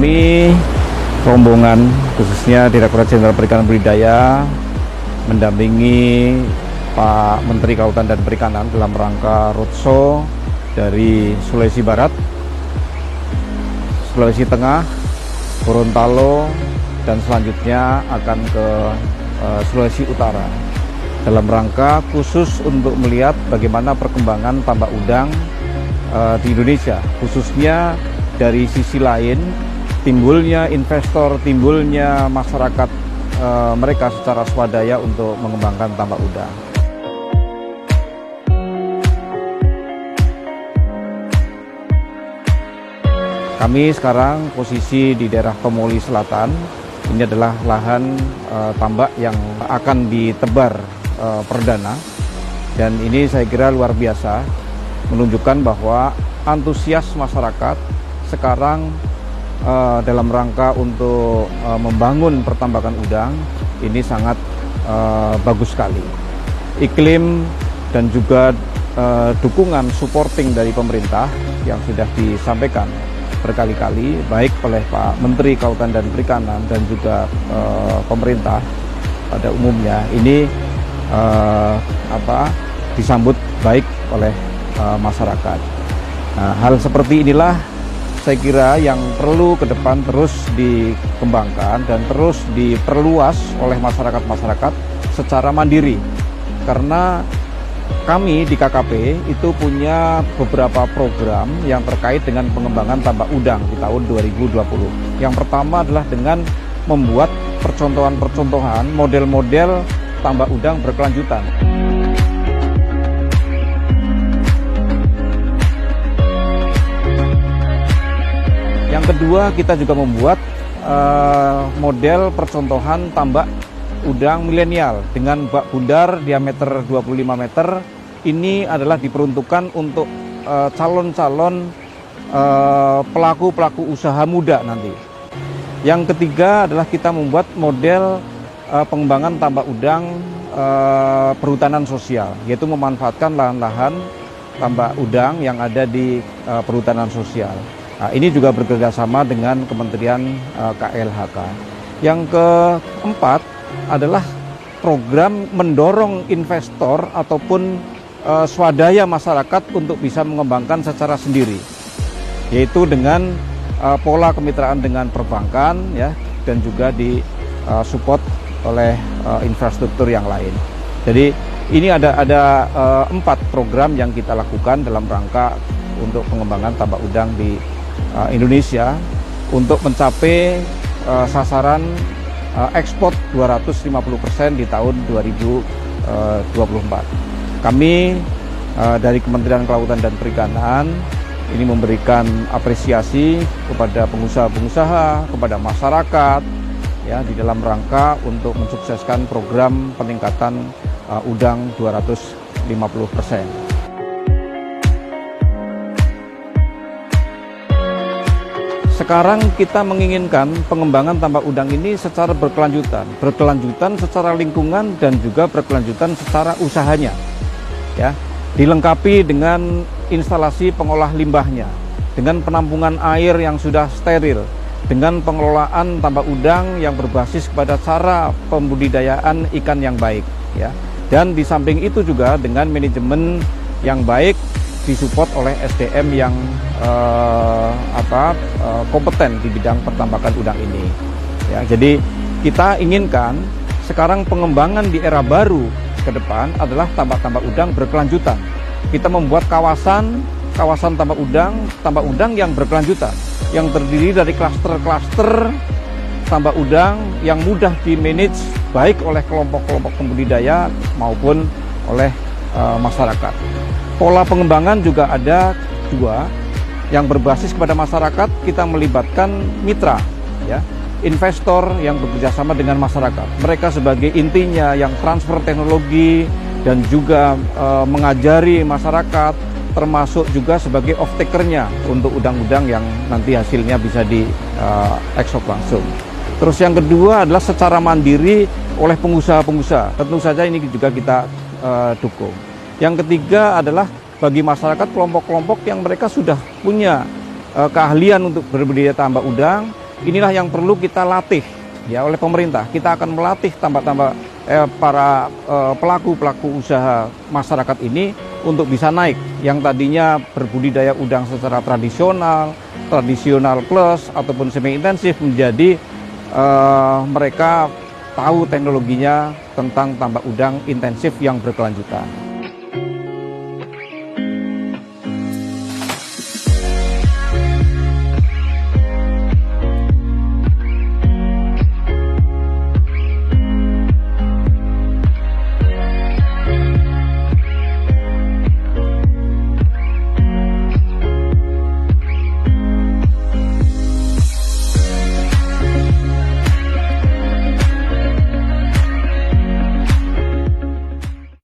Kami rombongan khususnya Direktorat Jenderal Perikanan Budidaya mendampingi Pak Menteri Kelautan dan Perikanan dalam rangka roadshow dari Sulawesi Barat, Sulawesi Tengah, Gorontalo, dan selanjutnya akan ke Sulawesi Utara dalam rangka khusus untuk melihat bagaimana perkembangan tambak udang di Indonesia, khususnya dari sisi lain timbulnya investor, timbulnya masyarakat mereka secara swadaya untuk mengembangkan tambak udang. Kami sekarang posisi di daerah Tomoli Selatan. Ini adalah lahan tambak yang akan ditebar perdana, dan ini saya kira luar biasa, menunjukkan bahwa antusias masyarakat sekarang dalam rangka untuk membangun pertambakan udang ini sangat bagus sekali. Iklim dan juga dukungan supporting dari pemerintah yang sudah disampaikan berkali-kali baik oleh Pak Menteri Kelautan dan Perikanan dan juga pemerintah pada umumnya ini disambut baik oleh masyarakat. Nah, hal seperti inilah saya kira yang perlu ke depan terus dikembangkan dan terus diperluas oleh masyarakat-masyarakat secara mandiri. Karena kami di KKP itu punya beberapa program yang terkait dengan pengembangan tambak udang di tahun 2020. Yang pertama adalah dengan membuat percontohan-percontohan model-model tambak udang berkelanjutan. Yang kedua, kita juga membuat model percontohan tambak udang milenial dengan bak bundar diameter 25 meter. Ini adalah diperuntukkan untuk calon-calon pelaku-pelaku usaha muda nanti. Yang ketiga adalah kita membuat model pengembangan tambak udang perhutanan sosial, yaitu memanfaatkan lahan-lahan tambak udang yang ada di perhutanan sosial. Nah, ini juga bekerjasama dengan Kementerian KLHK. Yang keempat adalah program mendorong investor ataupun swadaya masyarakat untuk bisa mengembangkan secara sendiri, yaitu dengan pola kemitraan dengan perbankan, ya, dan juga disupport oleh infrastruktur yang lain. Jadi ini ada 4 program yang kita lakukan dalam rangka untuk pengembangan tambak udang di Indonesia untuk mencapai sasaran ekspor 250% di tahun 2024. Kami dari Kementerian Kelautan dan Perikanan ini memberikan apresiasi kepada pengusaha-pengusaha, kepada masyarakat, ya, di dalam rangka untuk mensukseskan program peningkatan udang 250%. Sekarang kita menginginkan pengembangan tambak udang ini secara berkelanjutan secara lingkungan dan juga berkelanjutan secara usahanya, ya, dilengkapi dengan instalasi pengolah limbahnya, dengan penampungan air yang sudah steril, dengan pengelolaan tambak udang yang berbasis kepada cara pembudidayaan ikan yang baik, ya, dan di samping itu juga dengan manajemen yang baik, disupport oleh SDM yang kompeten di bidang pertambakan udang ini. Ya, jadi kita inginkan sekarang pengembangan di era baru ke depan adalah tambak-tambak udang berkelanjutan. Kita membuat kawasan tambak udang yang berkelanjutan, yang terdiri dari klaster-klaster tambak udang yang mudah di-manage baik oleh kelompok-kelompok pembudidaya maupun oleh masyarakat. Pola pengembangan juga ada 2, yang berbasis kepada masyarakat. Kita melibatkan mitra, ya, investor yang bekerjasama dengan masyarakat. Mereka sebagai intinya yang transfer teknologi dan juga mengajari masyarakat, termasuk juga sebagai off-takernya untuk udang-udang yang nanti hasilnya bisa diekspor langsung. Terus yang kedua adalah secara mandiri oleh pengusaha-pengusaha. Tentu saja ini juga kita dukung. Yang ketiga adalah bagi masyarakat kelompok-kelompok yang mereka sudah punya keahlian untuk berbudidaya tambak udang, inilah yang perlu kita latih ya oleh pemerintah. Kita akan melatih para pelaku usaha masyarakat ini untuk bisa naik, yang tadinya berbudidaya udang secara tradisional plus ataupun semi intensif, menjadi mereka tahu teknologinya tentang tambak udang intensif yang berkelanjutan.